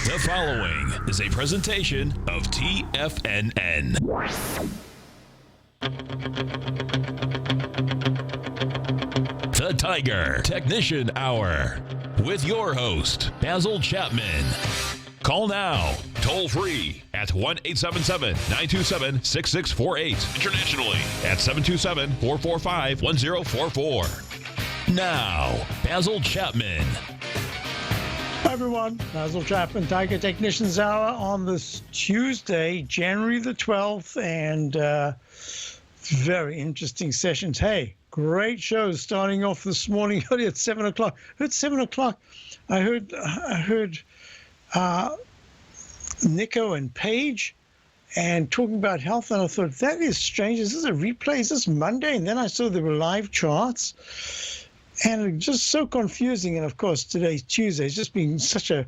The following is a presentation of TFNN. The Tiger Technician Hour with your host, Basil Chapman. Call now, toll free at 1-877-927-6648. Internationally at 727-445-1044. Now, Basil Chapman. Hi everyone, Basil Chapman, Tiger Technicians Hour on this Tuesday, January the 12th, and very interesting sessions. Hey, great shows starting off this morning early at 7 o'clock. At 7 o'clock, I heard Nico and Paige and talking about health, and I thought, that is strange. Is this a replay? Is this Monday? And then I saw there were live charts. And just so confusing. And of course, today's Tuesday. It's just been such a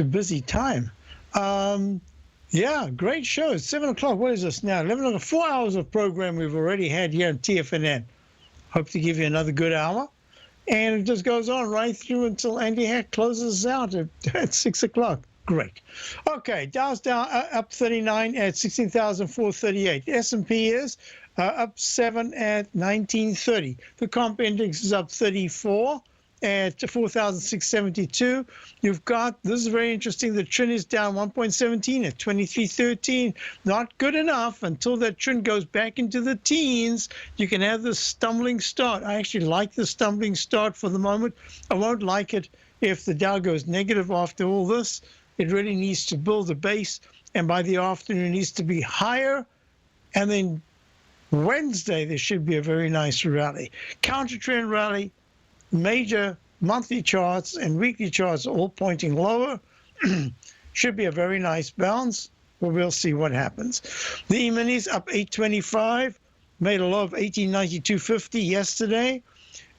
busy time. Yeah, great shows. 7 o'clock. What is this now? 11 o'clock. 4 hours of program we've already had here on TFNN. Hope to give you another good hour. And it just goes on right through until Andy Heck closes out at 6 o'clock. Great. Okay, Dow's down up 39 at 16,438. S&P is up 7 at 1930. The comp index is up 34 at 4,672. You've got, this is very interesting, the Trin is down 1.17 at 2313. Not good enough. Until that Trin goes back into the teens, you can have this stumbling start. I actually like the stumbling start for the moment. I won't like it if the Dow goes negative after all this. It really needs to build a base, and by the afternoon it needs to be higher, and then Wednesday there should be a very nice rally. Counter trend rally, major monthly charts and weekly charts all pointing lower. Should be a very nice bounce, but we'll see what happens. The E-minis up 825, made a low of 1892.50 yesterday.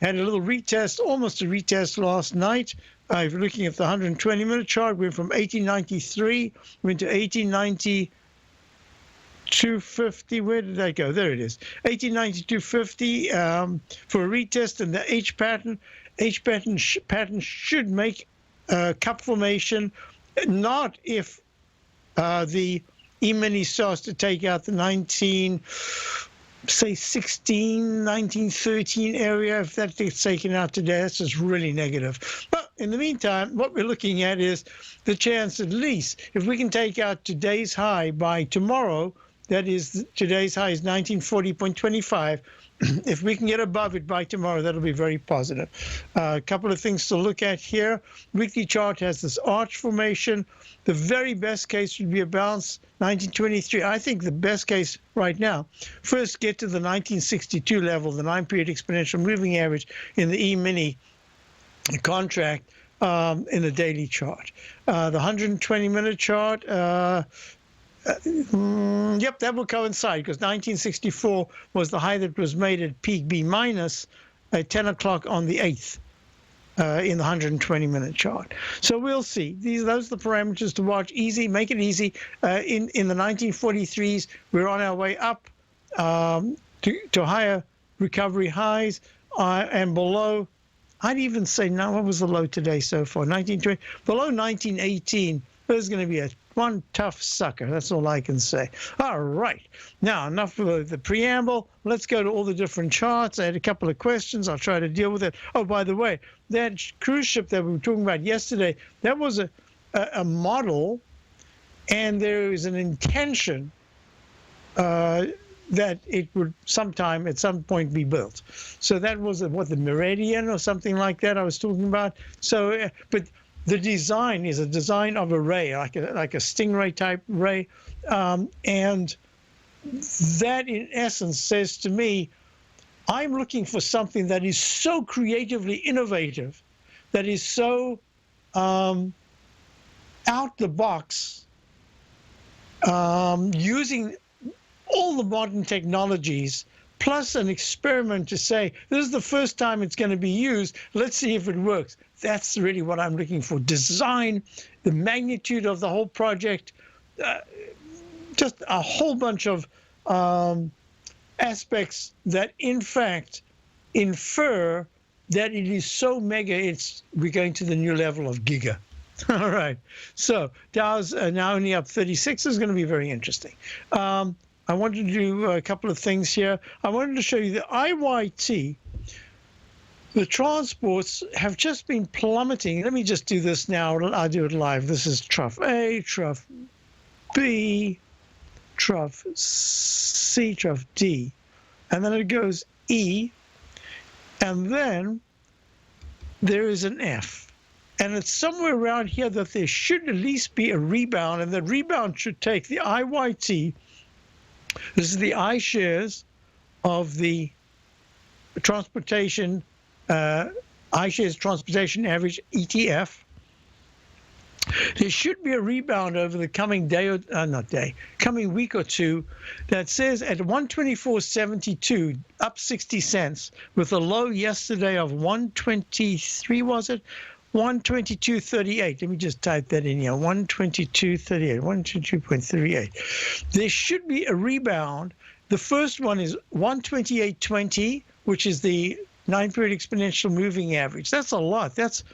Had a little retest, almost a retest last night. If you're looking at the 120-minute chart, we went from 1893, went to 1892.50. Where did that go? There it is. 1892.50 for a retest, and the H pattern should make cup formation. Not if the E-mini starts to take out the 1913 area. If that gets taken out today, that's just really negative. But in the meantime, what we're looking at is the chance, at least, if we can take out today's high by tomorrow, that is, today's high is 1940.25. If we can get above it by tomorrow, that'll be very positive. A couple of things to look at here. Weekly chart has this arch formation. The very best case would be a bounce, 1923. I think the best case right now, first get to the 1962 level, the 9-period exponential moving average in the E-mini contract in the daily chart. The 120-minute chart, yep, that will coincide because 1964 was the high that was made at peak B minus at 10 o'clock on the 8th in the 120-minute chart. So we'll see. Those are the parameters to watch. Easy, make it easy. In the 1943s, we're on our way up to higher recovery highs and below. I'd even say, now, what was the low today so far? 1920, below 1918. There's going to be one tough sucker. That's all I can say. All right. Now, enough of the preamble. Let's go to all the different charts. I had a couple of questions. I'll try to deal with it. Oh, by the way, that cruise ship that we were talking about yesterday, that was a model, and there is an intention that it would sometime, at some point, be built. So that was, the Meridian or something like that I was talking about. So, but the design is a design of a ray, like a stingray type ray, and that in essence says to me, I'm looking for something that is so creatively innovative, that is so out the box, using all the modern technologies, plus an experiment to say, this is the first time it's going to be used. Let's see if it works. That's really what I'm looking for. Design, the magnitude of the whole project, just a whole bunch of aspects that, in fact, infer that it is so mega, we're going to the new level of giga. All right. So Dow's now only up 36 is going to be very interesting. I wanted to do a couple of things here. I wanted to show you the IYT. The transports have just been plummeting. Let me just do this now. I'll do it live. This is trough A, trough B, trough C, trough D. And then it goes E. And then there is an F. And it's somewhere around here that there should at least be a rebound. And the rebound should take the IYT. This is the iShares of the transportation, iShares Transportation Average ETF. There should be a rebound over the coming day, or coming week or two, that says at 124.72, up 60 cents, with a low yesterday of 123, was it? 122.38. Let me just type that in here. 122.38. 122.38. There should be a rebound. The first one is 128.20, which is the 9-period exponential moving average. That's a lot. That's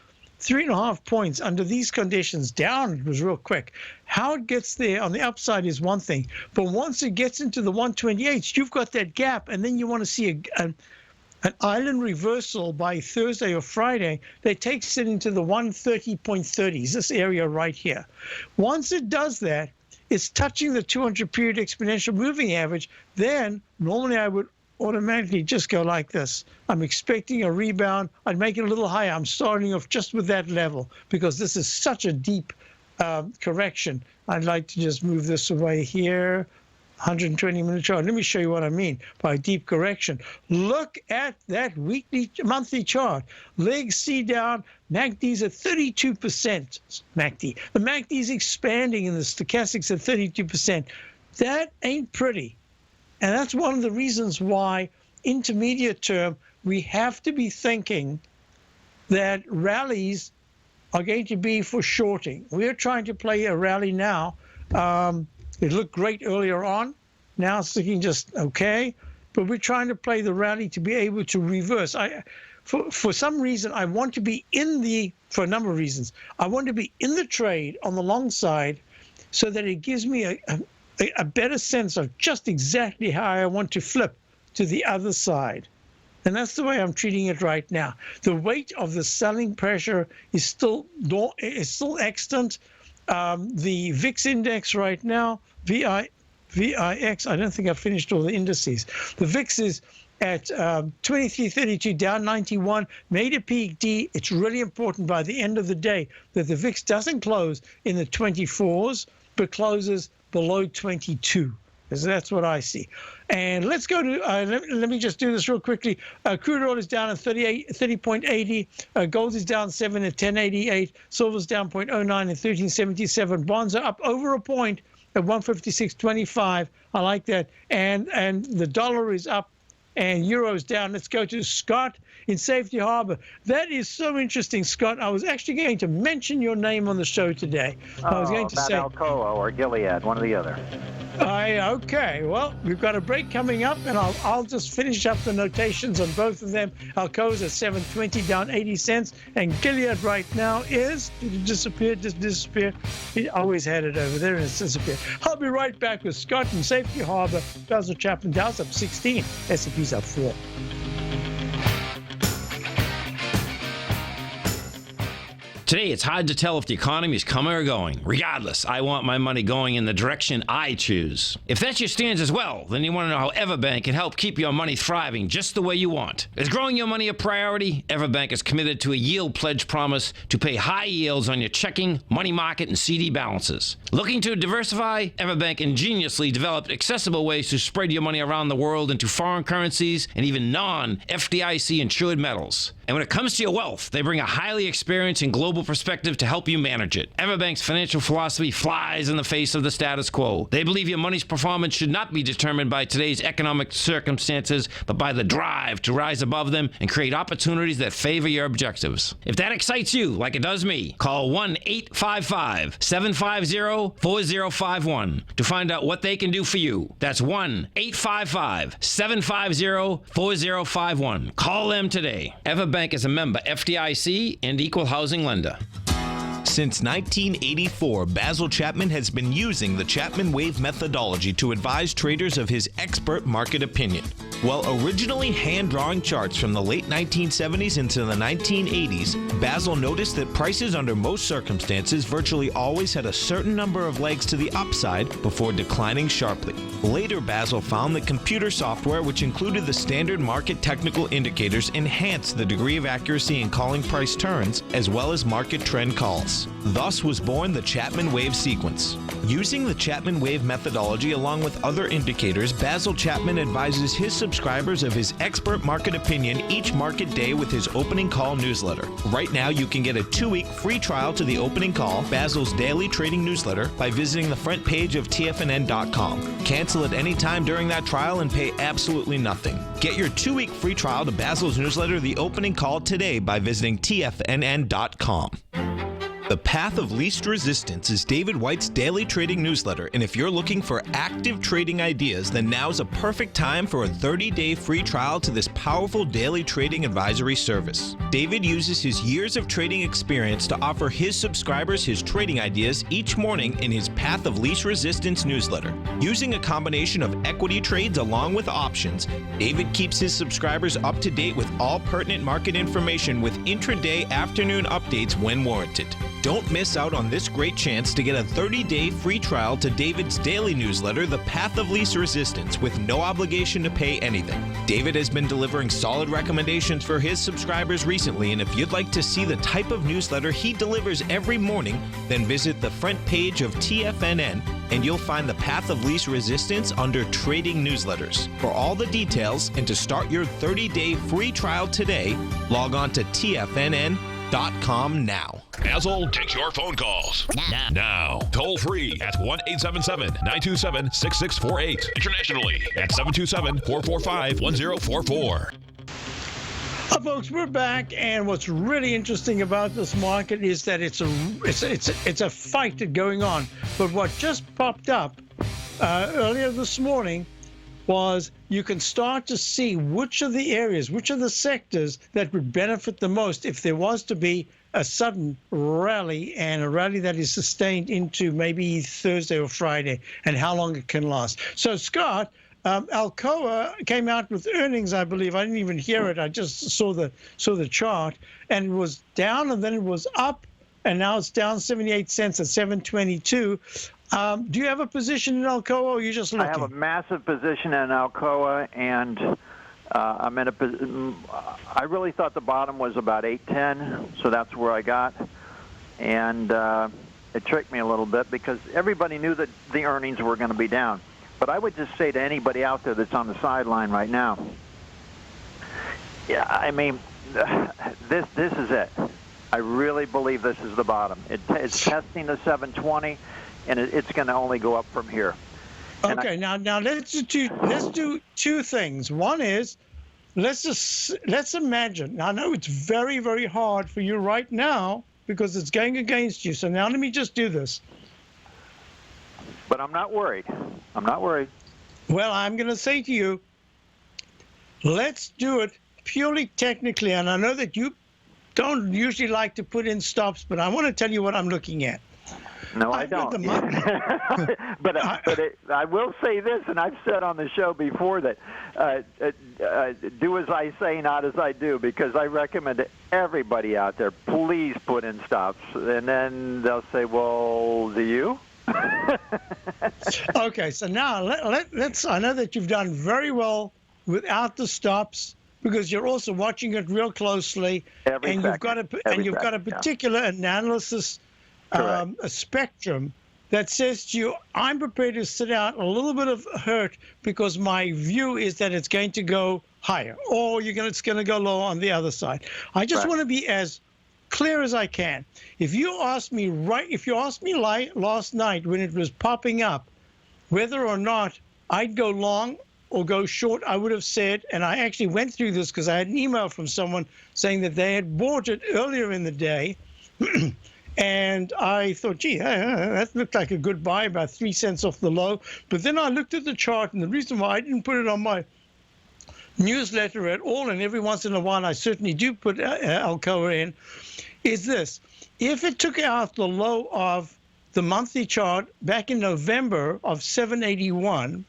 3.5 points under these conditions. Down, it was real quick. How it gets there on the upside is one thing, but once it gets into the 128s, you've got that gap, and then you want to see an island reversal by Thursday or Friday that takes it into the 130.30s, this area right here. Once it does that, it's touching the 200-period exponential moving average. Then normally I would automatically just go like this. I'm expecting a rebound. I'd make it a little higher. I'm starting off just with that level because this is such a deep correction. I'd like to just move this away here. 120-minute chart. Let me show you what I mean by deep correction. Look at that monthly chart. Leg C down, MACD's at 32%. MACD. The MACD is expanding and the stochastics at 32%. That ain't pretty. And that's one of the reasons why intermediate term, we have to be thinking that rallies are going to be for shorting. We're trying to play a rally now. It looked great earlier on. Now it's looking just okay. But we're trying to play the rally to be able to reverse. For some reason, I want to be for a number of reasons, I want to be in the trade on the long side so that it gives me a better sense of just exactly how I want to flip to the other side. And that's the way I'm treating it right now. The weight of the selling pressure is still extant. The VIX index right now, VIX, I don't think I've finished all the indices. The VIX is at 2332, down 91, made a peak D. It's really important by the end of the day that the VIX doesn't close in the 24s, but closes below 22. That's what I see. And let's go to, let me just do this real quickly. Crude oil is down at 30.80. Gold is down 7 at 10.88. Silver's down 0.09 at 13.77. Bonds are up over a point at 156.25. I like that. And the dollar is up and euro's down. Let's go to Scott in Safety Harbor. That is so interesting, Scott. I was actually going to mention your name on the show today. I was going to say Alcoa or Gilead, one or the other. Okay, well, we've got a break coming up, and I'll just finish up the notations on both of them. Alcoa's at 7.20, down 80 cents, and Gilead right now is, did it disappear? He always had it over there, and it's disappeared. I'll be right back with Scott in Safety Harbor. Basil Chapman, Dow's up 16, S&P's up 4. Today, it's hard to tell if the economy is coming or going. Regardless, I want my money going in the direction I choose. If that's your stance as well, then you want to know how Everbank can help keep your money thriving just the way you want. Is growing your money a priority? Everbank is committed to a yield pledge promise to pay high yields on your checking, money market, and CD balances. Looking to diversify? Everbank ingeniously developed accessible ways to spread your money around the world into foreign currencies and even non-FDIC insured metals. And when it comes to your wealth, they bring a highly experienced and global perspective to help you manage it. Everbank's financial philosophy flies in the face of the status quo. They believe your money's performance should not be determined by today's economic circumstances, but by the drive to rise above them and create opportunities that favor your objectives. If that excites you, like it does me, call 1-855-750-4051 to find out what they can do for you. That's 1-855-750-4051. Call them today. Everbank is a member FDIC and equal housing lender. Since 1984, Basil Chapman has been using the Chapman Wave methodology to advise traders of his expert market opinion. While originally hand-drawing charts from the late 1970s into the 1980s, Basil noticed that prices under most circumstances virtually always had a certain number of legs to the upside before declining sharply. Later, Basil found that computer software, which included the standard market technical indicators, enhanced the degree of accuracy in calling price turns as well as market trend calls. Thus was born the Chapman Wave sequence. Using the Chapman Wave methodology along with other indicators, Basil Chapman advises his subscribers of his expert market opinion each market day with his opening call newsletter. Right now, you can get a 2-week free trial to the opening call, Basil's daily trading newsletter, by visiting the front page of TFNN.com. Cancel at any time during that trial and pay absolutely nothing. Get your 2-week free trial to Basil's newsletter, The Opening Call, today by visiting TFNN.com. The Path of Least Resistance is David White's daily trading newsletter, and if you're looking for active trading ideas, then now's a perfect time for a 30-day free trial to this powerful daily trading advisory service. David uses his years of trading experience to offer his subscribers his trading ideas each morning in his Path of Least Resistance newsletter. Using a combination of equity trades along with options, David keeps his subscribers up to date with all pertinent market information with intraday afternoon updates when warranted. Don't miss out on this great chance to get a 30-day free trial to David's daily newsletter, The Path of Least Resistance, with no obligation to pay anything. David has been delivering solid recommendations for his subscribers recently, and if you'd like to see the type of newsletter he delivers every morning, then visit the front page of TFNN and you'll find the Path of Least Resistance under Trading Newsletters. For all the details and to start your 30-day free trial today, log on to TFNN.com now. Basil takes your phone calls. Now. Toll free at 1-877-927-6648. Internationally at 727-445-1044. Folks, we're back, and what's really interesting about this market is that it's a fight that's going on. But what just popped up earlier this morning was you can start to see which of the areas, which of the sectors that would benefit the most if there was to be a sudden rally, and a rally that is sustained into maybe Thursday or Friday, and how long it can last. So, Scott, Alcoa came out with earnings, I believe. I didn't even hear it. I just saw the chart, and it was down, and then it was up, and now it's down 78 cents at 722. Do you have a position in Alcoa, or are you just looking? I have a massive position in Alcoa, and I'm in I really thought the bottom was about 810, so that's where I got, and it tricked me a little bit because everybody knew that the earnings were going to be down. But I would just say to anybody out there that's on the sideline right now, yeah, I mean, this is it. I really believe this is the bottom. It's testing the 720, and it's going to only go up from here. Okay, now let's do two things. One is let's imagine. Now, I know it's very, very hard for you right now because it's going against you. So now let me just do this. But I'm not worried. I'm not worried. Well, I'm going to say to you, let's do it purely technically. And I know that you don't usually like to put in stops, but I want to tell you what I'm looking at. No, I don't. But I will say this, and I've said on the show before that do as I say, not as I do, because I recommend to everybody out there, please put in stops. And then they'll say, well, do you? Okay, so now let's. I know that you've done very well without the stops because you're also watching it real closely, and you've got a particular analysis, a spectrum that says to you, I'm prepared to sit out a little bit of hurt because my view is that it's going to go higher, or it's going to go low on the other side. I just want to be as clear as I can. If you asked me last night when it was popping up whether or not I'd go long or go short, I would have said, and I actually went through this because I had an email from someone saying that they had bought it earlier in the day, and I thought, gee, that looked like a good buy, about 3 cents off the low. But then I looked at the chart, and the reason why I didn't put it on my newsletter at all, and every once in a while I certainly do put Alcoa in, is this. If it took out the low of the monthly chart back in November of 781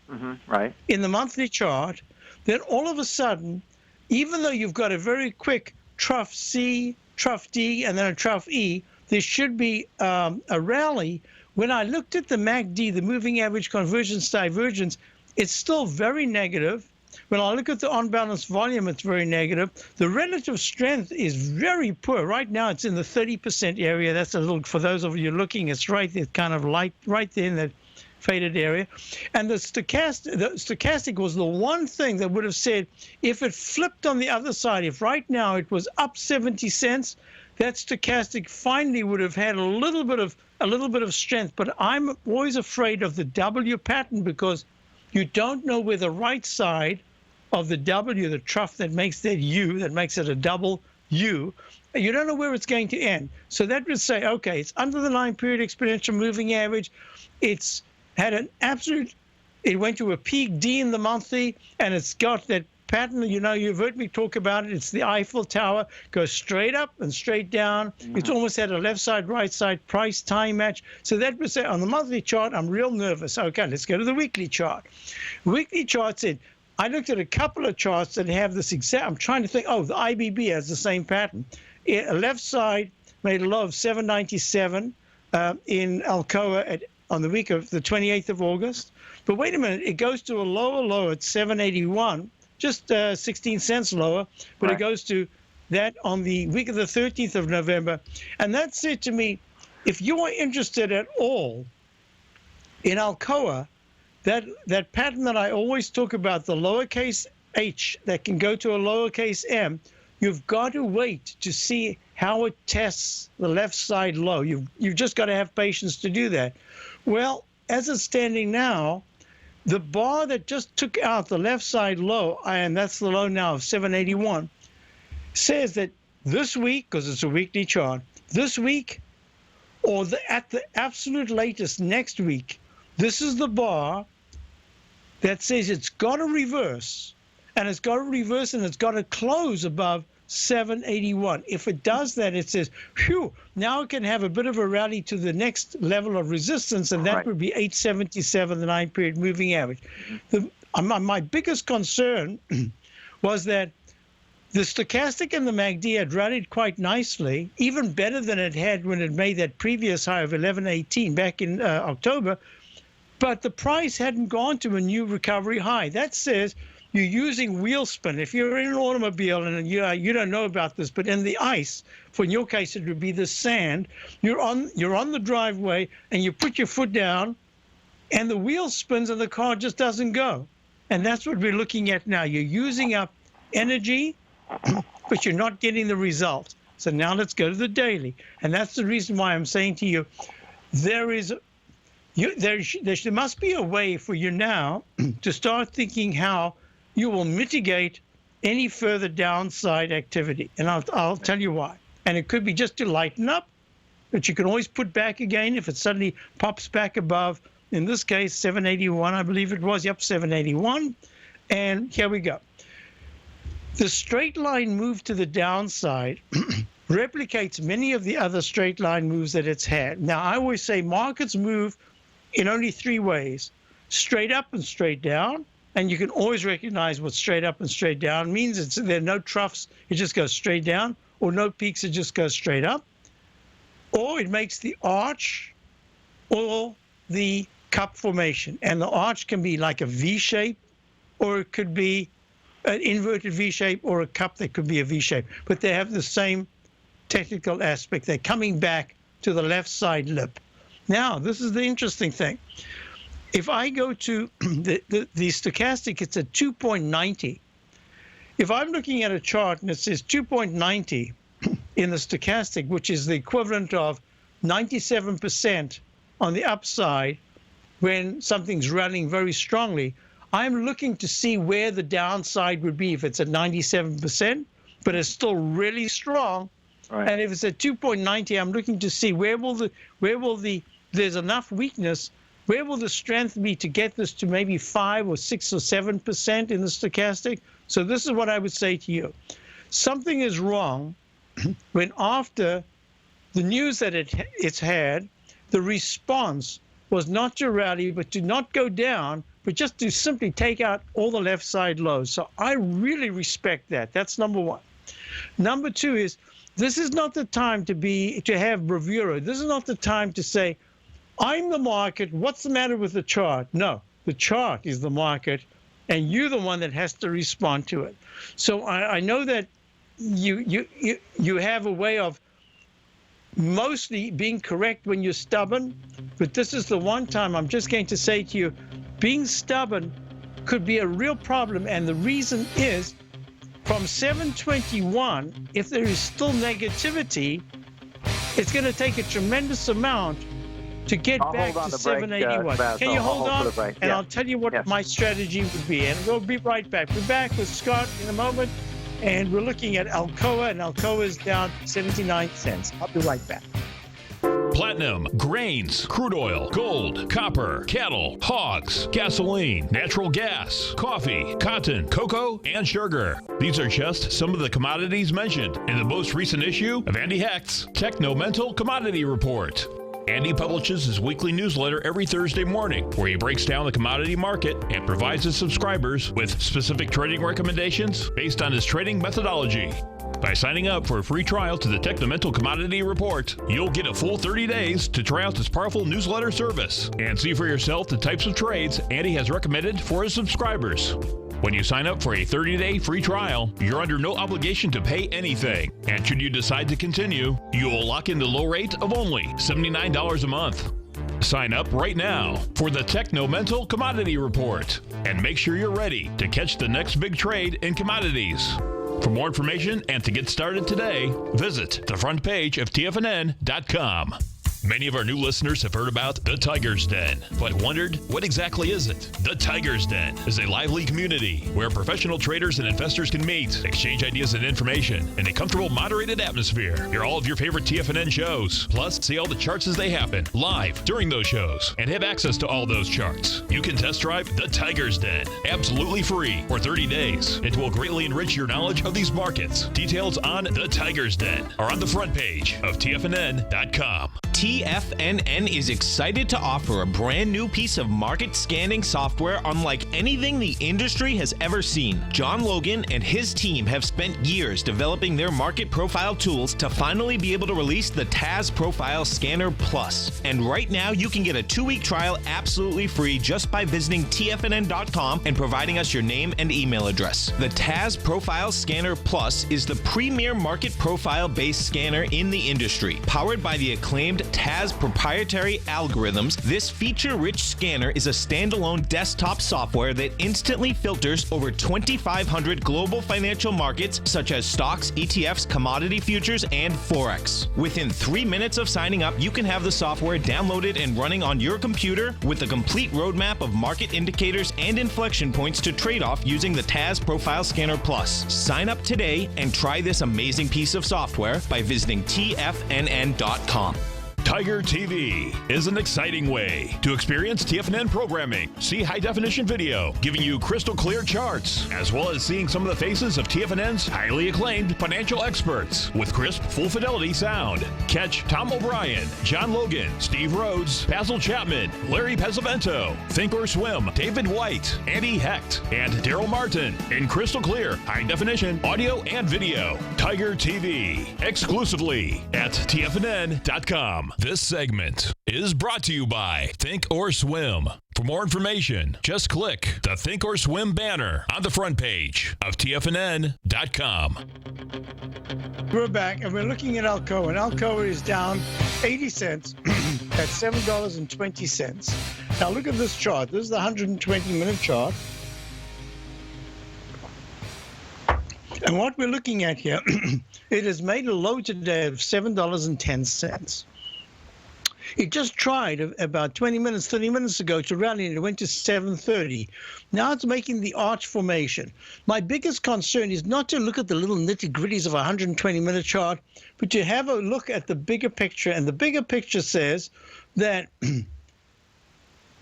right. in the monthly chart, then all of a sudden, even though you've got a very quick trough C, trough D, and then a trough E, there should be a rally. When I looked at the MACD, the moving average convergence divergence, it's still very negative. When I look at the on-balance volume, it's very negative. The relative strength is very poor. Right now, it's in the 30% area. That's a little, for those of you looking, it's right there, kind of light, right there in that faded area. And the stochastic was the one thing that would have said, if it flipped on the other side, if right now it was up 70 cents, that stochastic finally would have had a little bit of strength. But I'm always afraid of the W pattern, because you don't know where the right side of the W, the trough that makes that U, that makes it a double U, you don't know where it's going to end. So that would say, okay, it's under the 9-period exponential moving average. It's had an absolute, it went to a peak D in the monthly, and it's got that pattern, you know, you've heard me talk about it. It's the Eiffel Tower, goes straight up and straight down. It's almost had a left side, right side price time match. So that would say on the monthly chart, I'm real nervous. Okay, let's go to the weekly chart. Weekly chart said, I looked at a couple of charts that have this exact, I'm trying to think, oh, the IBB has the same pattern. A left side made a low of 797 in Alcoa on the week of the 28th of August. But wait a minute, it goes to a lower low at 781. Just 16 cents lower, but right. It goes to that on the week of the 13th of November. And that said to me, if you are interested at all in Alcoa, that pattern that I always talk about, the lowercase h that can go to a lowercase m, you've got to wait to see how it tests the left side low. You've just got to have patience to do that. Well, as it's standing now, the bar that just took out the left side low, and that's the low now of 781, says that this week, because it's a weekly chart, this week or at the absolute latest next week, this is the bar that says it's got to reverse, and it's got to reverse, and it's got to close above 781. If it does that, it says, phew, now it can have a bit of a rally to the next level of resistance, and that right. would be 877, the 9-period moving average. My biggest concern was that the stochastic and the MACD had rallied quite nicely, even better than it had when it made that previous high of 1118 back in October, but the price hadn't gone to a new recovery high. That says you're using wheel spin. If you're in an automobile and you don't know about this, but in the ice, for in your case it would be the sand, you're on the driveway and you put your foot down and the wheel spins and the car just doesn't go. And that's what we're looking at now. You're using up energy, but you're not getting the result. So now let's go to the daily. And that's the reason why I'm saying to you, there must be a way for you now to start thinking how you will mitigate any further downside activity. And I'll tell you why. And it could be just to lighten up, but you can always put back again if it suddenly pops back above, in this case, 781, I believe it was. Yep, 781. And here we go. The straight line move to the downside replicates many of the other straight line moves that it's had. Now, I always say markets move in only 3 ways: straight up and straight down. And you can always recognize what straight up and straight down means. There are no troughs, it just goes straight down, or no peaks, it just goes straight up. Or it makes the arch or the cup formation. And the arch can be like a V shape, or it could be an inverted V shape, or a cup that could be a V shape. But they have the same technical aspect. They're coming back to the left side lip. Now, this is the interesting thing. If I go to the stochastic, it's at 2.90. If I'm looking at a chart and it says 2.90 in the stochastic, which is the equivalent of 97% on the upside when something's rallying very strongly, I'm looking to see where the downside would be if it's at 97%, but it's still really strong. Right. And if it's at 2.90, I'm looking to see where will there's enough weakness Where will the strength be to get this to maybe 5 or 6 or 7% in the stochastic? So this is what I would say to you. Something is wrong when after the news that it's had, the response was not to rally, but to not go down, but just to simply take out all the left side lows. So I really respect that. That's number one. Number two is, this is not the time to have bravura. This is not the time to say, I'm the market, what's the matter with the chart? No, the chart is the market, and you're the one that has to respond to it. So I know that you have a way of mostly being correct when you're stubborn, but this is the one time I'm just going to say to you, being stubborn could be a real problem, and the reason is from 721, if there is still negativity, it's going to take a tremendous amount to get back to 781. Can you hold on? And I'll tell you what my strategy would be. And we'll be right back. We're back with Scott in a moment. And we're looking at Alcoa, and Alcoa is down 79 cents. I'll be right back. Platinum, grains, crude oil, gold, copper, cattle, hogs, gasoline, natural gas, coffee, cotton, cocoa, and sugar. These are just some of the commodities mentioned in the most recent issue of Andy Hecht's Technomental Commodity Report. Andy publishes his weekly newsletter every Thursday morning, where he breaks down the commodity market and provides his subscribers with specific trading recommendations based on his trading methodology. By signing up for a free trial to the Technomental Commodity Report, you'll get a full 30 days to try out this powerful newsletter service and see for yourself the types of trades Andy has recommended for his subscribers. When you sign up for a 30-day free trial, you're under no obligation to pay anything. And should you decide to continue, you will lock in the low rate of only $79 a month. Sign up right now for the Technomental Commodity Report and make sure you're ready to catch the next big trade in commodities. For more information and to get started today, visit the front page of TFNN.com. Many of our new listeners have heard about the Tiger's Den, but wondered, what exactly is it? The Tiger's Den is a lively community where professional traders and investors can meet, exchange ideas and information in a comfortable, moderated atmosphere. Hear all of your favorite TFNN shows, plus see all the charts as they happen live during those shows, and have access to all those charts. You can test drive the Tiger's Den absolutely free for 30 days. It will greatly enrich your knowledge of these markets. Details on the Tiger's Den are on the front page of TFNN.com. TFNN is excited to offer a brand new piece of market scanning software unlike anything the industry has ever seen. John Logan and his team have spent years developing their market profile tools to finally be able to release the TAS Profile Scanner Plus. And right now you can get a 2-week trial absolutely free just by visiting TFNN.com and providing us your name and email address. The TAS Profile Scanner Plus is the premier market profile-based scanner in the industry. Powered by the acclaimed TAS proprietary algorithms, this feature-rich scanner is a standalone desktop software that instantly filters over 2,500 global financial markets such as stocks, ETFs, commodity futures, and Forex. Within 3 minutes of signing up, you can have the software downloaded and running on your computer with a complete roadmap of market indicators and inflection points to trade off using the TAS Profile Scanner Plus. Sign up today and try this amazing piece of software by visiting TFNN.com. Tiger TV is an exciting way to experience TFNN programming. See high-definition video giving you crystal clear charts, as well as seeing some of the faces of TFNN's highly acclaimed financial experts with crisp, full-fidelity sound. Catch Tom O'Brien, John Logan, Steve Rhodes, Basil Chapman, Larry Pesavento, Think or Swim, David White, Andy Hecht, and Daryl Martin in crystal clear, high-definition audio and video. Tiger TV, exclusively at TFNN.com. This segment is brought to you by Think or Swim. For more information, just click the Think or Swim banner on the front page of TFNN.com. We're back, and we're looking at Alcoa, and Alcoa is down 80 cents at $7.20. Now look at this chart. This is the 120-minute chart. And what we're looking at here, it has made a low today of $7.10. It just tried about 20 minutes, 30 minutes ago to rally, and it went to 7.30. Now it's making the arch formation. My biggest concern is not to look at the little nitty-gritties of a 120-minute chart, but to have a look at the bigger picture. And the bigger picture says that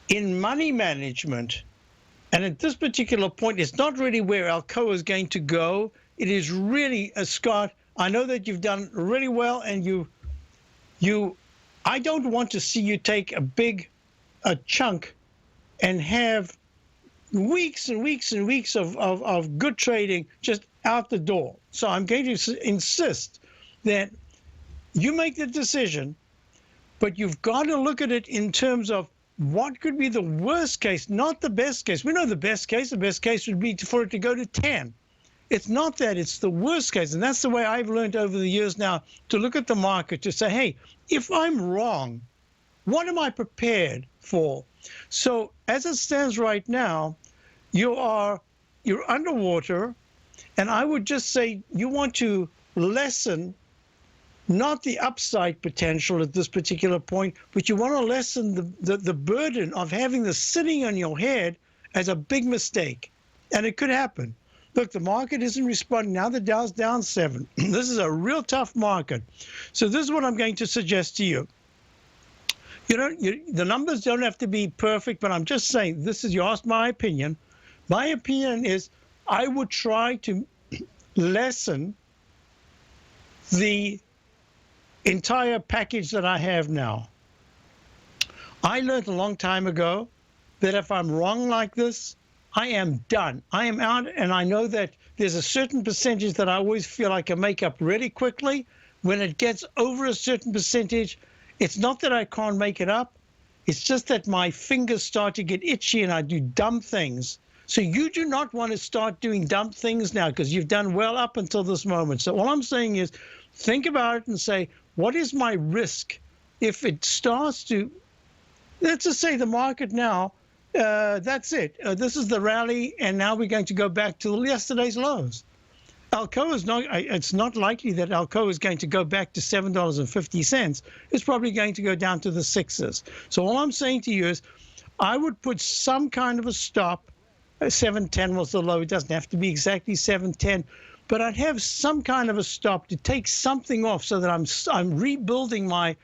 in money management, and at this particular point, it's not really where Alcoa is going to go. It is really, Scott, I know that you've done really well, and I don't want to see you take a chunk and have weeks and weeks and weeks of good trading just out the door. So I'm going to insist that you make the decision, but you've got to look at it in terms of what could be the worst case, not the best case. We know the best case. The best case would be for it to go to 10. It's not that, it's the worst case. And that's the way I've learned over the years now to look at the market, to say, hey, if I'm wrong, what am I prepared for? So as it stands right now, you're underwater, and I would just say you want to lessen not the upside potential at this particular point, but you want to lessen the burden of having this sitting on your head as a big mistake. And it could happen. Look, the market isn't responding. Now the Dow's down 7. This is a real tough market. So this is what I'm going to suggest to you. The numbers don't have to be perfect, but I'm just saying, you asked my opinion. My opinion is I would try to lessen the entire package that I have now. I learned a long time ago that if I'm wrong like this, I am done. I am out, and I know that there's a certain percentage that I always feel I can make up really quickly. When it gets over a certain percentage, it's not that I can't make it up. It's just that my fingers start to get itchy and I do dumb things. So you do not want to start doing dumb things now because you've done well up until this moment. So all I'm saying is think about it and say, what is my risk if it starts to, let's just say the market now, that's it. This is the rally, and now we're going to go back to yesterday's lows. Alcoa is not, it's not likely that Alcoa is going to go back to $7.50. It's probably going to go down to the 6s. So all I'm saying to you is I would put some kind of a stop. 710 was the low. It doesn't have to be exactly 710. But I'd have some kind of a stop to take something off so that I'm rebuilding my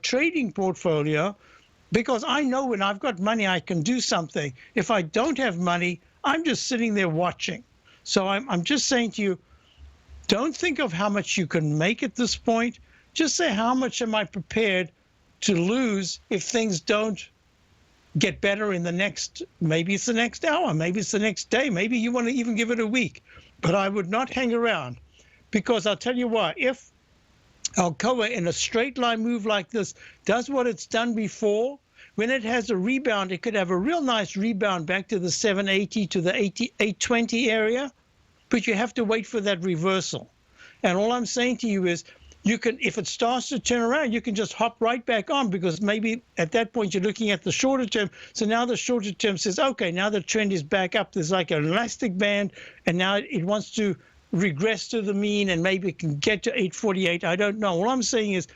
trading portfolio, because I know when I've got money, I can do something. If I don't have money, I'm just sitting there watching. So I'm just saying to you, don't think of how much you can make at this point. Just say, how much am I prepared to lose if things don't get better in the next, maybe it's the next hour, maybe it's the next day, maybe you want to even give it a week. But I would not hang around, because I'll tell you why. If Alcoa in a straight line move like this does what it's done before, when it has a rebound, it could have a real nice rebound back to the 780 to the 820 area, but you have to wait for that reversal. And all I'm saying to you is, you can, if it starts to turn around, you can just hop right back on, because maybe at that point you're looking at the shorter term. So now the shorter term says, okay, now the trend is back up. There's like an elastic band, and now it wants to regress to the mean, and maybe it can get to 848. I don't know. All I'm saying is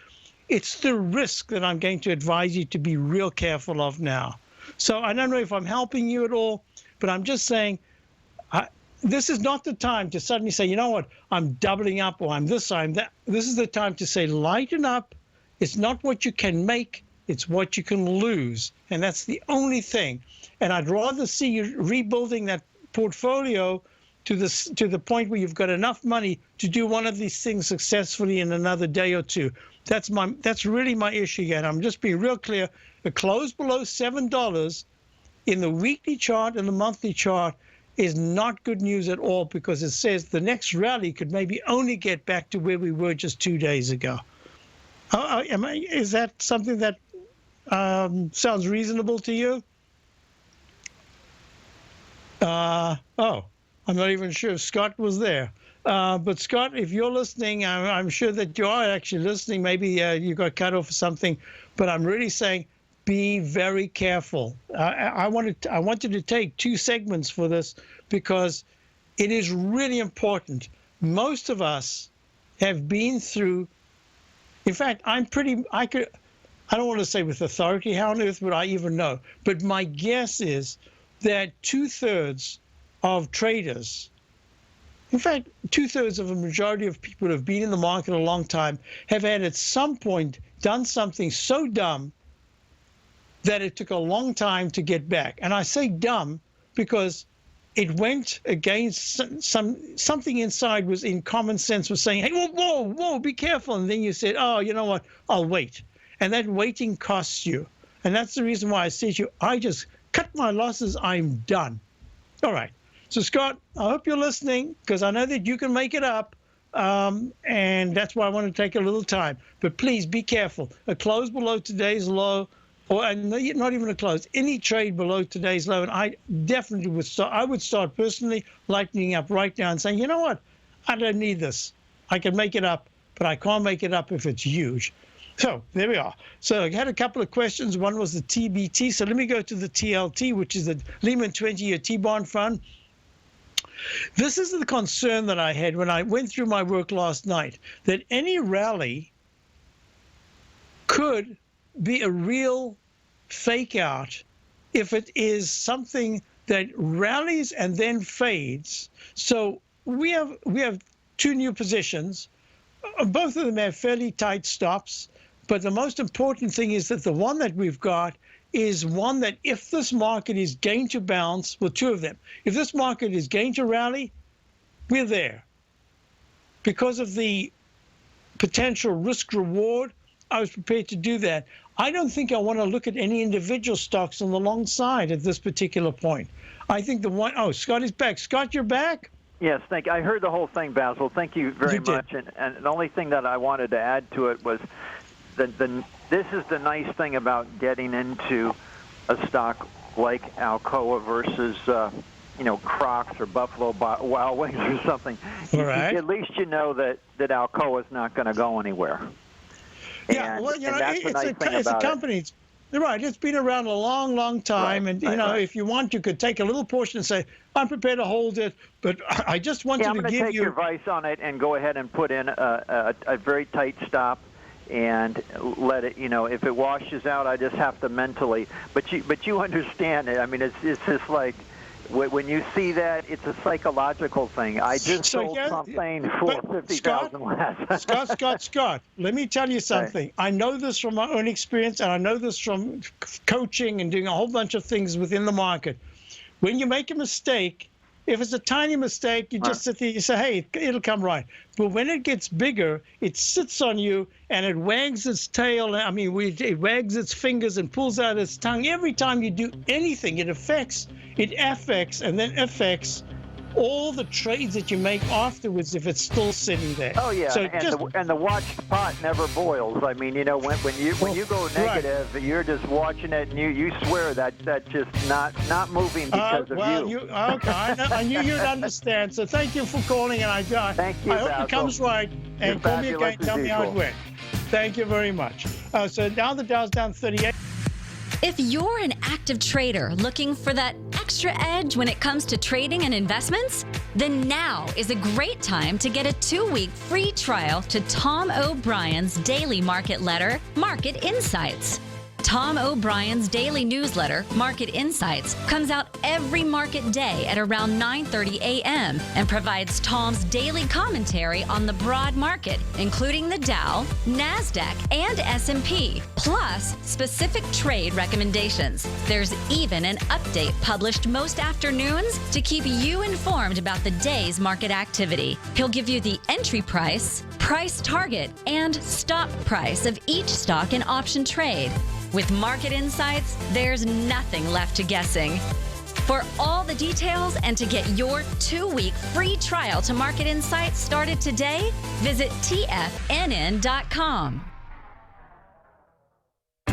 it's the risk that I'm going to advise you to be real careful of now. So I don't know if I'm helping you at all, but I'm just saying, this is not the time to suddenly say, you know what, I'm doubling up, or I'm this, I'm that. This is the time to say, lighten up. It's not what you can make, it's what you can lose. And that's the only thing. And I'd rather see you rebuilding that portfolio to the point where you've got enough money to do one of these things successfully in another day or two. That's really my issue again. I'm just being real clear. A close below $7 in the weekly chart and the monthly chart is not good news at all, because it says the next rally could maybe only get back to where we were just 2 days ago. Is that something that sounds reasonable to you? I'm not even sure if Scott was there. But Scott, if you're listening, I'm sure that you are actually listening. Maybe you got cut off or something, but I'm really saying, be very careful. I wanted to take 2 segments for this, because it is really important. Most of us have been through, in fact, I don't want to say with authority, how on earth would I even know? But my guess is that 2/3 of traders, in fact, 2/3 of a majority of people who have been in the market a long time, have had at some point done something so dumb that it took a long time to get back. And I say dumb because it went against something inside was in common sense was saying, hey, whoa, be careful. And then you said, oh, you know what, I'll wait. And that waiting costs you. And that's the reason why I say to you, I just cut my losses, I'm done. All right. So, Scott, I hope you're listening because I know that you can make it up. And that's why I want to take a little time. But please be careful. A close below today's low, or not even a close, any trade below today's low. And I definitely would start. I would start personally lightening up right now and saying, you know what? I don't need this. I can make it up, but I can't make it up if it's huge. So there we are. So I had a couple of questions. One was the TBT. So let me go to the TLT, which is the Lehman 20-year T-bond fund. This is the concern that I had when I went through my work last night, that any rally could be a real fake out if it is something that rallies and then fades. So we have two new positions. Both of them have fairly tight stops, but the most important thing is that the one that we've got is one that if this market is going to bounce, well, two of them, if this market is going to rally, we're there. Because of the potential risk reward, I was prepared to do that. I don't think I want to look at any individual stocks on the long side at this particular point. I think the one, oh, Scott is back. Scott, you're back? Yes, thank you. I heard the whole thing, Basil. Thank you very much. And the only thing that I wanted to add to it was this is the nice thing about getting into a stock like Alcoa versus, Crocs or Buffalo Wild Wings or something. All right. At least you know that Alcoa is not going to go anywhere. Yeah, well, it's a company. You're right. It's been around a long, long time. Right, and, if you want, you could take a little portion and say, I'm prepared to hold it. But I just wanted to give you... I'm going to take your advice on it and go ahead and put in a very tight stop and let it, if it washes out, I just have to mentally. But you understand it. I mean, it's just like... When you see that, it's a psychological thing. I just sold something for $50,000 less. Scott, let me tell you something. Right. I know this from my own experience, and I know this from coaching and doing a whole bunch of things within the market. When you make a mistake, if it's a tiny mistake, you just sit there, you say, hey, it'll come right. But when it gets bigger, it sits on you and it wags its tail. It wags its fingers and pulls out its tongue. Every time you do anything, it affects, and then affects all the trades that you make afterwards if it's still sitting there. Oh yeah, so and the watched pot never boils. I mean, when you go negative, right. You're just watching it and you swear that's just not moving because of you. Okay, I knew you'd understand. So thank you for calling, and thank you, I hope it comes right. And You're call me again, tell me how it went. Thank you very much. So now the Dow's down 38. If you're an active trader looking for that extra edge when it comes to trading and investments, then now is a great time to get a 2-week free trial to Tom O'Brien's daily market letter, Market Insights. Tom O'Brien's daily newsletter, Market Insights, comes out every market day at around 9:30 a.m. and provides Tom's daily commentary on the broad market, including the Dow, NASDAQ, and S&P, plus specific trade recommendations. There's even an update published most afternoons to keep you informed about the day's market activity. He'll give you the entry price, price target, and stop price of each stock and option trade. With Market Insights, there's nothing left to guessing. For all the details and to get your 2-week free trial to Market Insights started today, visit TFNN.com.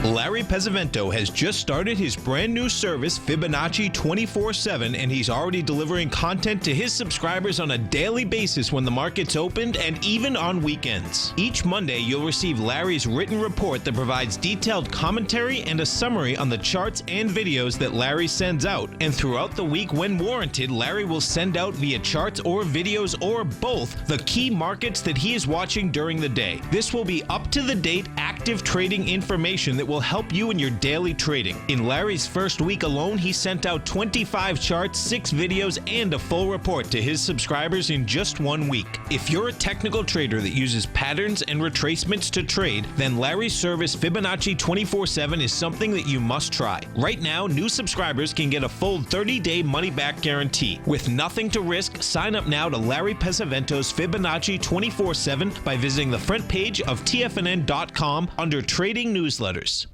Larry Pesavento has just started his brand new service, Fibonacci 24/7, and he's already delivering content to his subscribers on a daily basis when the market's opened and even on weekends. Each Monday, you'll receive Larry's written report that provides detailed commentary and a summary on the charts and videos that Larry sends out. And throughout the week, when warranted, Larry will send out via charts or videos or both the key markets that he is watching during the day. This will be up-to-the-date, active effective trading information that will help you in your daily trading. In Larry's first week alone, he sent out 25 charts, 6 videos, and a full report to his subscribers in just 1 week. If you're a technical trader that uses patterns and retracements to trade, then Larry's service Fibonacci 24/7 is something that you must try. Right now, new subscribers can get a full 30-day money-back guarantee. With nothing to risk, sign up now to Larry Pesavento's Fibonacci 24/7 by visiting the front page of TFNN.com under Trading Newsletters.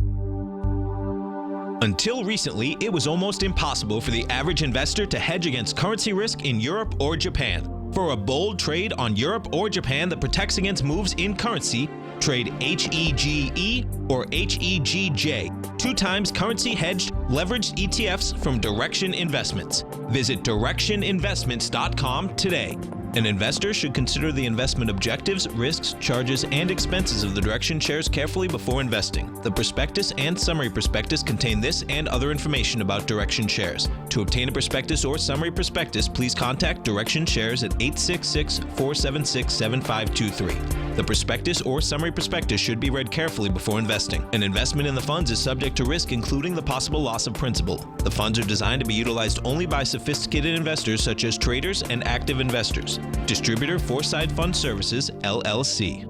Until recently, it was almost impossible for the average investor to hedge against currency risk in Europe or Japan. For a bold trade on Europe or Japan that protects against moves in currency, trade HEGE or HEGJ, 2 times currency hedged leveraged ETFs from Direction Investments. Visit directioninvestments.com today. An investor should consider the investment objectives, risks, charges, and expenses of the Direction shares carefully before investing. The prospectus and summary prospectus contain this and other information about Direction shares. To obtain a prospectus or summary prospectus, please contact Direction shares at 866-476-7523. The prospectus or summary prospectus should be read carefully before investing. An investment in the funds is subject to risk, including the possible loss of principal. The funds are designed to be utilized only by sophisticated investors such as traders and active investors. Distributor Foreside Fund Services, LLC.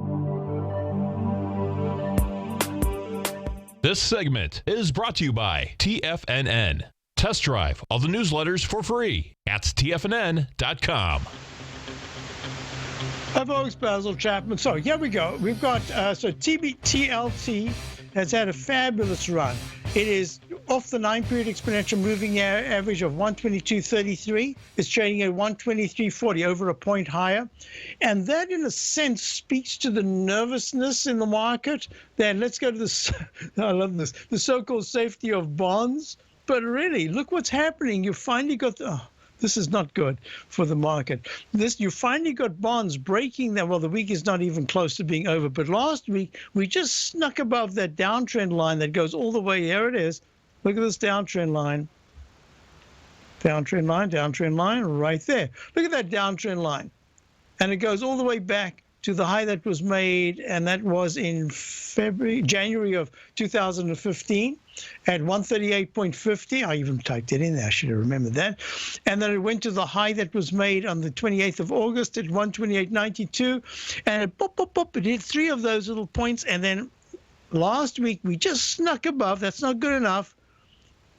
This segment is brought to you by TFNN. Test drive all the newsletters for free at TFNN.com. Hi, folks. Basil Chapman. So here we go. We've got TLT has had a fabulous run. It is off the 9-period exponential moving average of 122.33. It's trading at 123.40, over a point higher. And that, in a sense, speaks to the nervousness in the market. Then let's go to this. I love this. The so-called safety of bonds. But really, look what's happening. You finally got the... This is not good for the market. You finally got bonds breaking that. Well, the week is not even close to being over. But last week, we just snuck above that downtrend line that goes all the way. Here it is. Look at this downtrend line. Downtrend line, right there. Look at that downtrend line. And it goes all the way back to the high that was made, and that was in January of 2015 at 138.50. I even typed it in there. I should have remembered that. And then it went to the high that was made on the 28th of August at 128.92. And it it hit 3 of those little points. And then last week, we just snuck above. That's not good enough.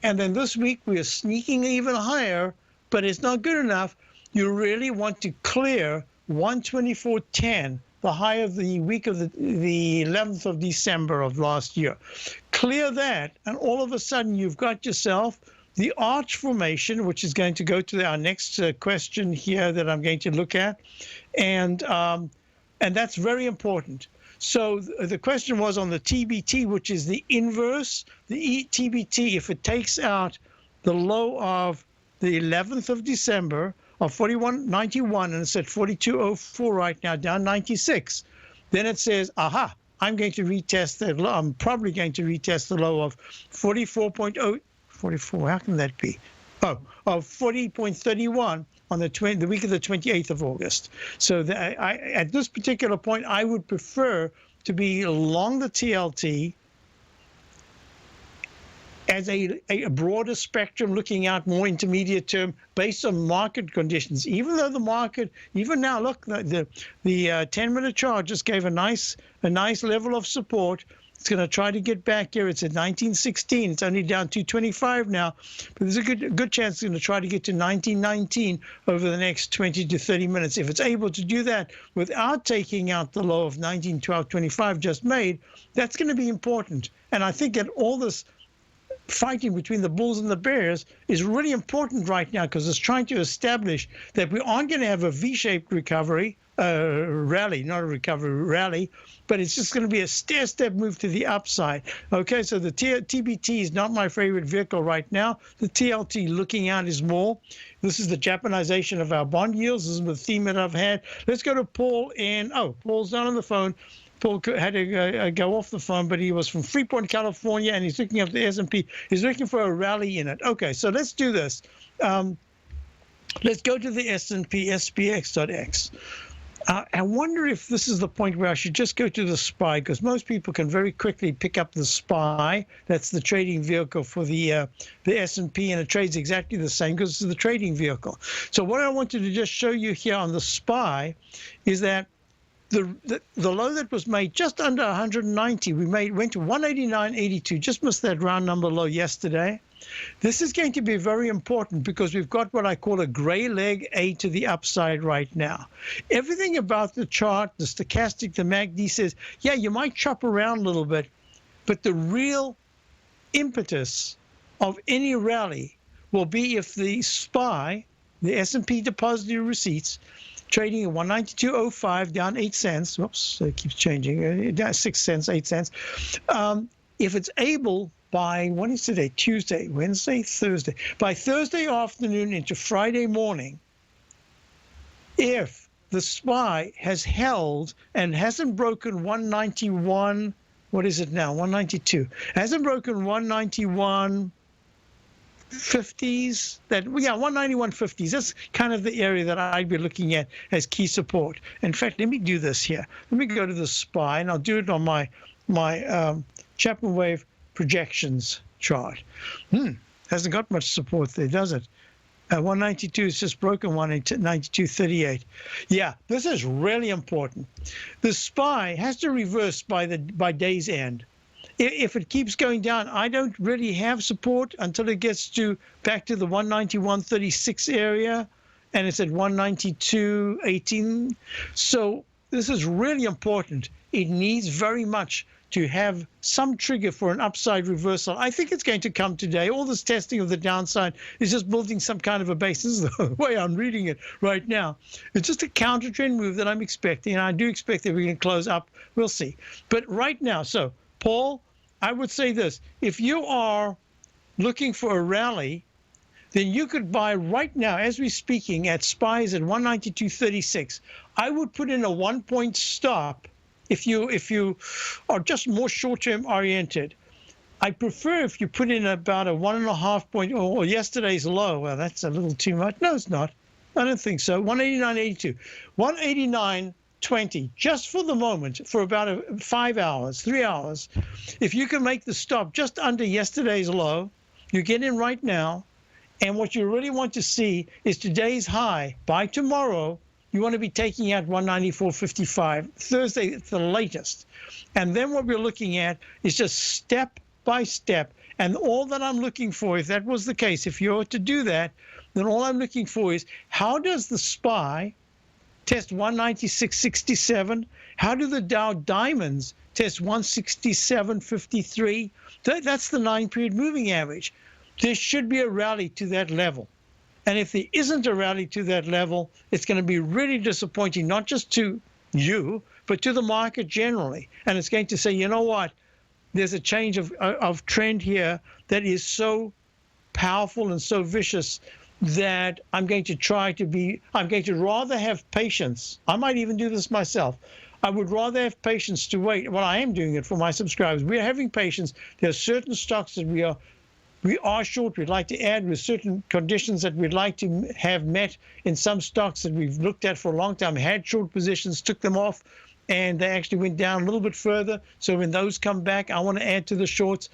And then this week, we are sneaking even higher, but it's not good enough. You really want to clear 124.10, the high of the week of the 11th of December of last year. Clear that, and all of a sudden you've got yourself the arch formation, which is going to go to our next question here that I'm going to look at, and that's very important. So the question was on the TBT, which is the inverse, the TBT, if it takes out the low of the 11th of December, of 41.91, and it's at 42.04 right now, down 96. Then it says, aha, I'm going to retest that low. I'm probably going to retest the low of 44.0, 44, how can that be? Oh, of 40.31 on the week of the 28th of August. So at this particular point, I would prefer to be long the TLT as a broader spectrum, looking out more intermediate term based on market conditions. Even though the market, even now, look, the 10-minute chart just gave a nice level of support. It's going to try to get back here. It's at 1916. It's only down to 25 now, but there's a good chance it's going to try to get to 1919 over the next 20 to 30 minutes. If it's able to do that without taking out the low of 1912.25 just made, that's going to be important. And I think that all this fighting between the bulls and the bears is really important right now, because it's trying to establish that we aren't going to have a V-shaped recovery, rally, not a recovery, rally, but it's just going to be a stair-step move to the upside. Okay, so the TBT is not my favorite vehicle right now. The TLT looking out is more. This is the Japanization of our bond yields. This is the theme that I've had. Let's go to Paul, and Paul's not on the phone. Paul had to go off the phone, but he was from Freeport, California, and he's looking up the S&P. He's looking for a rally in it. Okay, so let's do this. Let's go to the S&P, SPX.X. I wonder if this is the point where I should just go to the SPY, because most people can very quickly pick up the SPY. That's the trading vehicle for the S&P, and it trades exactly the same because it's the trading vehicle. So what I wanted to just show you here on the SPY is that the low that was made just under 190, went to 189.82, just missed that round number low yesterday. This is going to be very important because we've got what I call a gray leg A to the upside right now. Everything about the chart, the stochastic, the MACD says, yeah, you might chop around a little bit, but the real impetus of any rally will be if the SPY, the S&P depository receipts, trading at 192.05, down 8 cents. Whoops, it keeps changing. Down 6 cents, 8 cents. If it's able by, what is today? Tuesday, Wednesday, Thursday. By Thursday afternoon into Friday morning, if the SPY has held and hasn't broken 191, what is it now? 192. Hasn't broken 191. 50s, 191.50s. That's kind of the area that I'd be looking at as key support. In fact, let me do this here. Let me go to the SPY, and I'll do it on my Chapman wave projections chart. Hasn't got much support there, does it? 192 is just broken 192.38. Yeah, this is really important. The SPY has to reverse by day's end. If it keeps going down, I don't really have support until it gets back to the 191.36 area, and it's at 192.18. So this is really important. It needs very much to have some trigger for an upside reversal. I think it's going to come today. All this testing of the downside is just building some kind of a base. This is the way I'm reading it right now. It's just a counter trend move that I'm expecting, and I do expect that we're going to close up. We'll see. But right now, so Paul, I would say this. If you are looking for a rally, then you could buy right now, as we're speaking, at SPYs at 192.36. I would put in a 1-point stop if you are just more short-term oriented. I prefer if you put in about a 1.5 point, or yesterday's low. Well, that's a little too much. No, it's not. I don't think so. 189.82. 189.20, just for the moment, for about 5 hours, 3 hours. If you can make the stop just under yesterday's low, you get in right now. And what you really want to see is today's high. By tomorrow, you want to be taking out 194.55. Thursday, it's the latest. And then what we're looking at is just step by step. And all that I'm looking for, if that was the case, if you were to do that, then all I'm looking for is how does the SPY test 196.67? How do the Dow Diamonds test 167.53? That's the 9-period moving average. There should be a rally to that level. And if there isn't a rally to that level, it's going to be really disappointing, not just to you, but to the market generally. And it's going to say, you know what? There's a change of trend here that is so powerful and so vicious that I'm going to rather have patience. I might even do this myself. I would rather have patience to wait. Well, I am doing it for my subscribers. We are having patience. There are certain stocks that we are short. We'd like to add with certain conditions that we'd like to have met in some stocks that we've looked at for a long time, had short positions, took them off, and they actually went down a little bit further. So when those come back, I want to add to the shorts.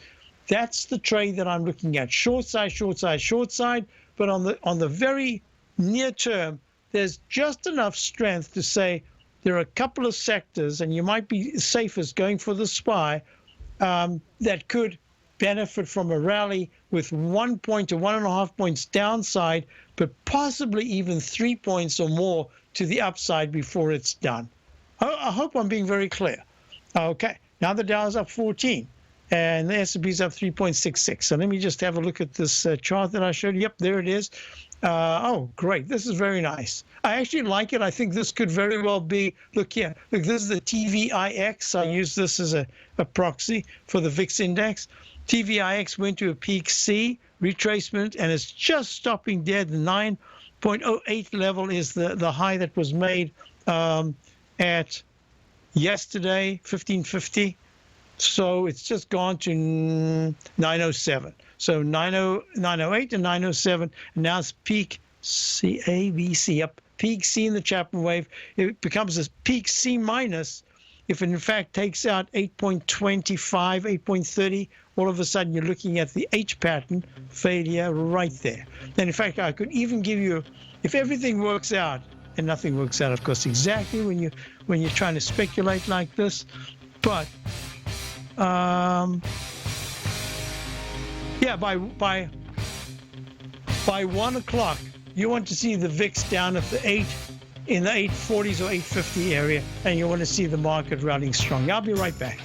That's the trade that I'm looking at. Short side, short side, short side. But on the very near term, there's just enough strength to say there are a couple of sectors, and you might be safest going for the SPY, that could benefit from a rally with 1 point to 1.5 points downside, but possibly even 3 points or more to the upside before it's done. I hope I'm being very clear. Okay, now the Dow's up 14. And the S&P's up 3.66. So let me just have a look at this chart that I showed you. Yep, there it is. Oh, great. This is very nice. I actually like it. I think this could very well be, look here. Look, this is the TVIX. I use this as a proxy for the VIX index. TVIX went to a peak C retracement, and it's just stopping dead. The 9.08 level is the high that was made at yesterday, 1550. So it's just gone to 907. So 908 and 907. And now it's peak CABC up peak C in the Chapman wave. It becomes a peak C minus if it in fact takes out 8.25, 8.30. All of a sudden you're looking at the H pattern failure right there. And in fact, I could even give you, if everything works out, and nothing works out, of course, exactly when you're trying to speculate like this, but yeah, by 1 o'clock, you want to see the VIX down at in the 840s or 850 area, and you want to see the market rallying strong. I'll be right back.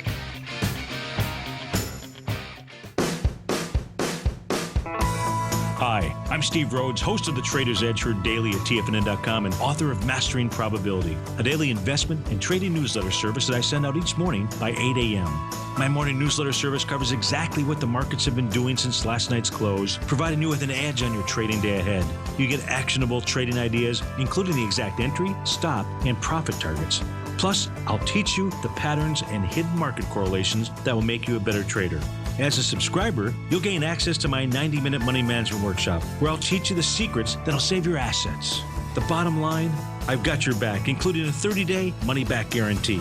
Hi, I'm Steve Rhodes, host of the Trader's Edge heard daily at TFNN.com and author of Mastering Probability, a daily investment and trading newsletter service that I send out each morning by 8 a.m. My morning newsletter service covers exactly what the markets have been doing since last night's close, providing you with an edge on your trading day ahead. You get actionable trading ideas, including the exact entry, stop, and profit targets. Plus, I'll teach you the patterns and hidden market correlations that will make you a better trader. As a subscriber, you'll gain access to my 90-minute money management workshop, where I'll teach you the secrets that'll save your assets. The bottom line, I've got your back, including a 30-day money-back guarantee.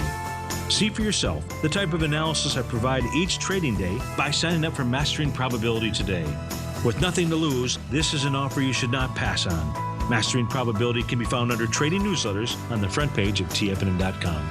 See for yourself the type of analysis I provide each trading day by signing up for Mastering Probability today. With nothing to lose, this is an offer you should not pass on. Mastering Probability can be found under Trading Newsletters on the front page of TFNN.com.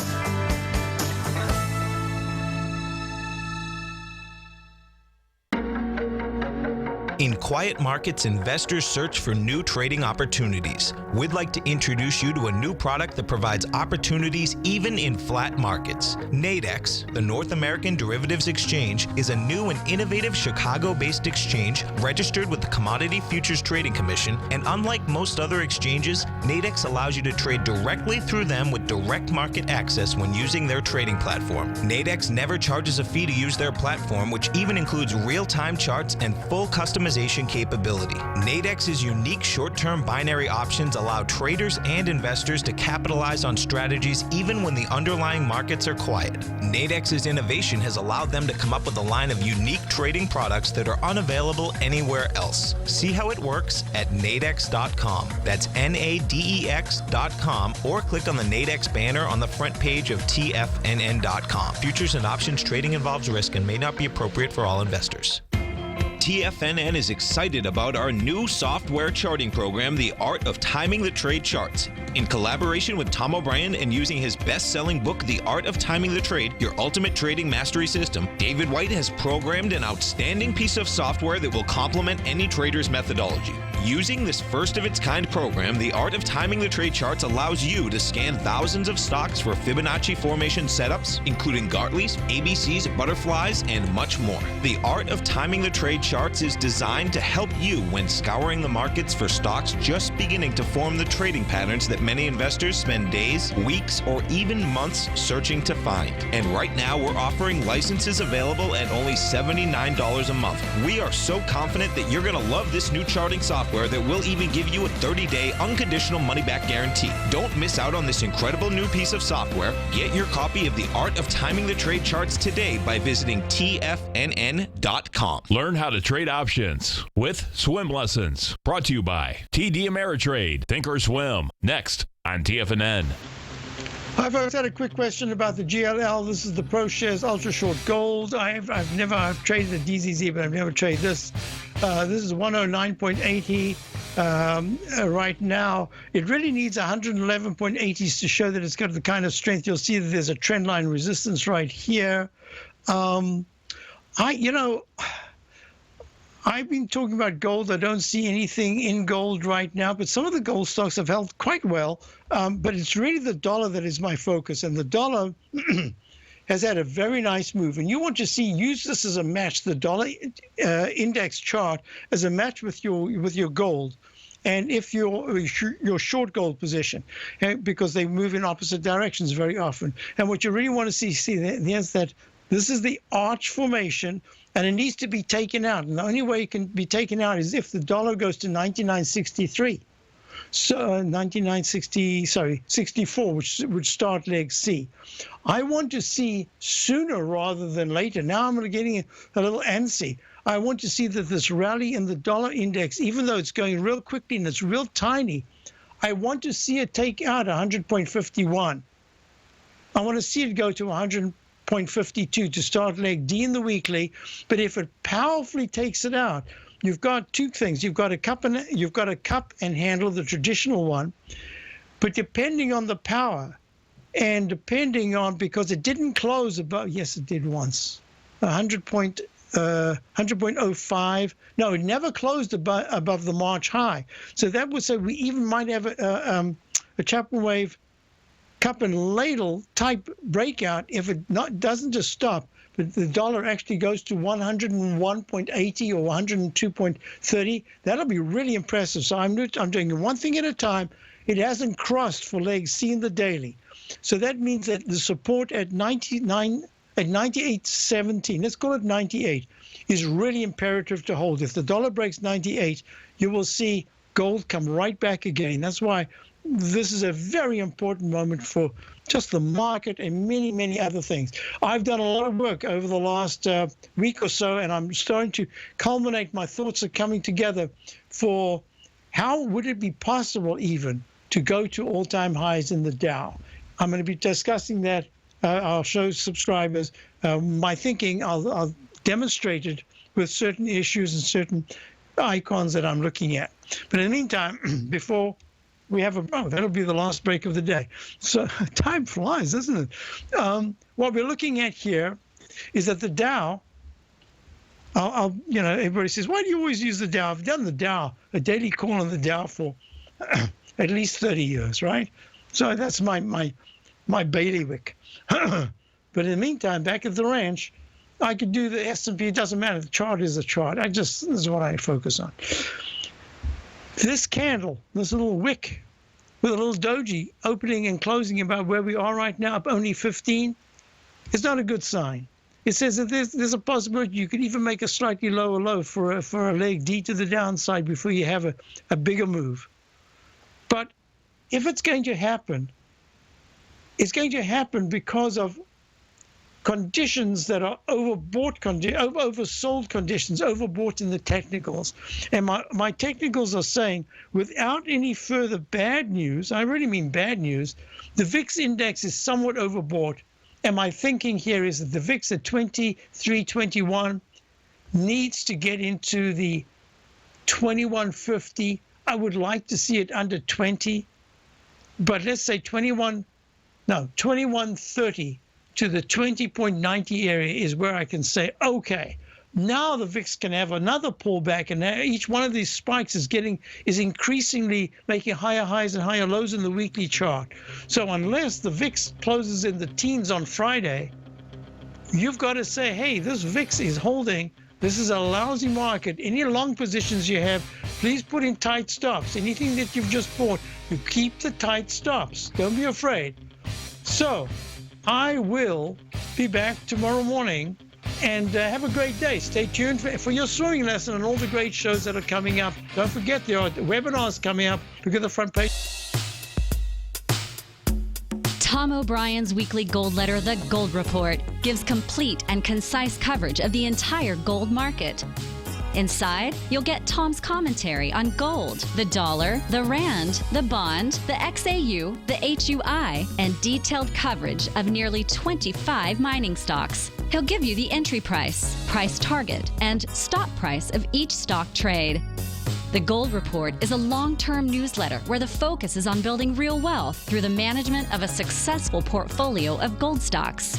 In quiet markets, investors search for new trading opportunities. We'd like to introduce you to a new product that provides opportunities even in flat markets. Nadex, the North American Derivatives Exchange, is a new and innovative Chicago-based exchange registered with the Commodity Futures Trading Commission, and unlike most other exchanges, Nadex allows you to trade directly through them with direct market access when using their trading platform. Nadex never charges a fee to use their platform, which even includes real-time charts and full customization capability. Nadex's unique short-term binary options allow traders and investors to capitalize on strategies even when the underlying markets are quiet. Nadex's innovation has allowed them to come up with a line of unique trading products that are unavailable anywhere else. See how it works at nadex.com. That's NADEX.com, or click on the Nadex banner on the front page of TFNN.com. Futures and options trading involves risk and may not be appropriate for all investors. TFNN is excited about our new software charting program, The Art of Timing the Trade Charts. In collaboration with Tom O'Brien and using his best-selling book, The Art of Timing the Trade, Your Ultimate Trading Mastery System, David White has programmed an outstanding piece of software that will complement any trader's methodology. Using this first-of-its-kind program, The Art of Timing the Trade Charts allows you to scan thousands of stocks for Fibonacci formation setups, including Gartley's, ABC's, butterflies, and much more. The Art of Timing the Trade Charts is designed to help you when scouring the markets for stocks just beginning to form the trading patterns that many investors spend days, weeks, or even months searching to find. And right now, we're offering licenses available at only $79 a month. We are so confident that you're going to love this new charting software that will even give you a 30-day unconditional money-back guarantee. Don't miss out on this incredible new piece of software. Get your copy of The Art of Timing the Trade Charts today by visiting TFNN.com. Learn how to trade options with swim lessons. Brought to you by TD Ameritrade. Think or swim. Next on TFNN. Hi folks, I had a quick question about the GLL. This is the ProShares Ultra Short Gold. I've traded the DZZ, but I've never traded this. This is 109.80 right now. It really needs 111.80s to show that it's got the kind of strength. You'll see that there's a trend line resistance right here. I've been talking about gold. I don't see anything in gold right now, but some of the gold stocks have held quite well. But it's really the dollar that is my focus, and the dollar has had a very nice move. And you want to use this as a match, the dollar index chart as a match with your gold, and if your short gold position, because they move in opposite directions very often. And what you really want to see is that this is the arch formation, and it needs to be taken out. And the only way it can be taken out is if the dollar goes to 99.63. So 64, which would start leg C. I want to see sooner rather than later. Now I'm getting a little antsy. I want to see that this rally in the dollar index, even though it's going real quickly and it's real tiny, I want to see it take out 100.51. I want to see it go to 100.52 to start leg D in the weekly. But if it powerfully takes it out, you've got two things. You've got a cup and handle, the traditional one. But depending on the power and depending on, because it didn't close above, yes, it did once, 100.05. No, it never closed above the March high. So that would say we even might have a Chapman wave cup and ladle type breakout if it doesn't just stop, but the dollar actually goes to 101.80 or 102.30. That'll be really impressive. So I'm doing one thing at a time. It hasn't crossed for leg C in the daily. So that means that the support at 98.17, let's call it 98, is really imperative to hold. If the dollar breaks 98, you will see gold come right back again. That's why this is a very important moment for just the market and many, many other things. I've done a lot of work over the last week or so, and I'm starting to culminate. My thoughts are coming together for how would it be possible even to go to all-time highs in the Dow. I'm going to be discussing that. I'll show subscribers my thinking. I'll demonstrate it with certain issues and certain icons that I'm looking at. But in the meantime, before we have that'll be the last break of the day. So time flies, doesn't it? What we're looking at here is that the Dow, everybody says, why do you always use the Dow? I've done the Dow, a daily call on the Dow for at least 30 years, right? So that's my bailiwick. But in the meantime, back at the ranch, I could do the S&P. It doesn't matter. The chart is a chart. This is what I focus on. This candle, this little wick with a little doji opening and closing about where we are right now, up only 15, is not a good sign. It says that there's a possibility you could even make a slightly lower low for a leg D to the downside before you have a bigger move. But if it's going to happen, it's going to happen because of conditions that are oversold conditions, overbought in the technicals. And my technicals are saying without any further bad news, I really mean bad news, the VIX index is somewhat overbought. And my thinking here is that the VIX at 23, 21 needs to get into the 2150. I would like to see it under 20, but let's say 2130 to the 20.90 area is where I can say, okay, now the VIX can have another pullback, and each one of these spikes is increasingly making higher highs and higher lows in the weekly chart. So unless the VIX closes in the teens on Friday, you've got to say, hey, this VIX is holding. This is a lousy market. Any long positions you have, please put in tight stops. Anything that you've just bought, you keep the tight stops. Don't be afraid. So I will be back tomorrow morning, and have a great day. Stay tuned for your swimming lesson and all the great shows that are coming up. Don't forget there are webinars coming up. Look at the front page. Tom O'Brien's weekly gold letter, The Gold Report, gives complete and concise coverage of the entire gold market. Inside, you'll get Tom's commentary on gold, the dollar, the rand, the bond, the XAU, the HUI, and detailed coverage of nearly 25 mining stocks. He'll give you the entry price, price target, and stop price of each stock trade. The Gold Report is a long-term newsletter where the focus is on building real wealth through the management of a successful portfolio of gold stocks.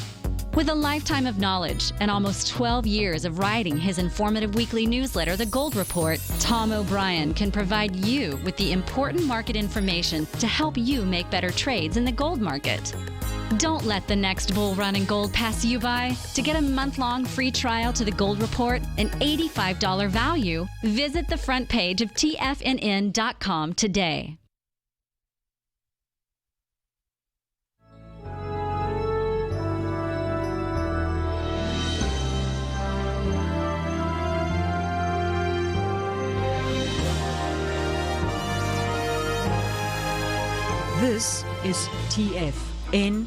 With a lifetime of knowledge and almost 12 years of writing his informative weekly newsletter, The Gold Report, Tom O'Brien can provide you with the important market information to help you make better trades in the gold market. Don't let the next bull run in gold pass you by. To get a month-long free trial to The Gold Report, an $85 value, visit the front page of TFNN.com today. This is TFNN,